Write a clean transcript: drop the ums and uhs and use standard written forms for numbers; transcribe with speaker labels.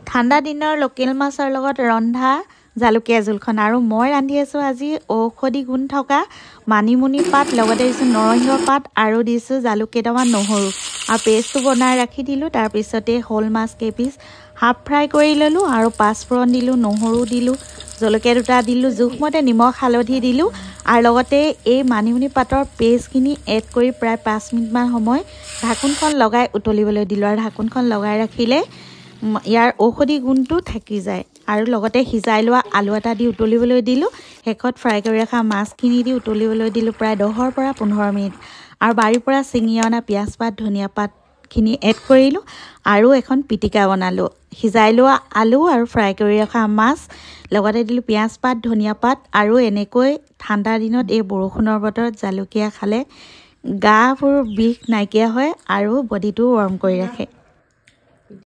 Speaker 1: ঠাণ্ডা দিনৰ লোকেল মাছৰ লগত ৰন্ধা জালুকীয়া জোলখন আৰু মই ৰান্ধি আছোঁ আজি ঔষধি গুণ থকা মানিমুনি পাত লগতে দিছোঁ নৰসিংহ পাত আৰু দিছোঁ জালুক কেইটামান নহৰু আৰু পেষ্টটো বনাই ৰাখি দিলোঁ। তাৰপিছতে শ'ল মাছ কেইপিচ হাফ ফ্ৰাই কৰি ল'লোঁ আৰু পাঁচফোৰণ দিলোঁ, নহৰু দিলোঁ, জলকীয়া দুটা দিলোঁ, জোখমতে নিমখ হালধি দিলোঁ আৰু লগতে এই মানিমুনি পাতৰ পেষ্টখিনি এড কৰি প্ৰায় 5 মিনিটমান সময় ঢাকোনখন লগাই উতলিবলৈ দিলোঁ আৰু ঢাকোনখন লগাই ৰাখিলে ইয়াৰ ঔষধি গুণটো থাকি যায়। আৰু লগতে সিজাই লোৱা আলু এটা দি উতলিবলৈ দিলোঁ। শেষত ফ্ৰাই কৰি ৰখা মাছখিনি দি উতলিবলৈ দিলোঁ প্ৰায় 10 পৰা 15 মিনিট আৰু বাৰীৰ পৰা ছিঙি অনা পিঁয়াজ পাত ধনিয়া পাতখিনি এড কৰিলোঁ আৰু এখন পিটিকা বনালোঁ। সিজাই লোৱা আলু আৰু ফ্ৰাই কৰি ৰখা মাছ লগতে দিলোঁ পিঁয়াজ পাত ধনিয়া পাত আৰু এনেকৈ ঠাণ্ডাৰ দিনত এই বৰষুণৰ বতৰত জালুকীয়া খালে গাবোৰ বিষ নাইকিয়া হয় আৰু বডিটো ৱাৰ্ম কৰি ৰাখে।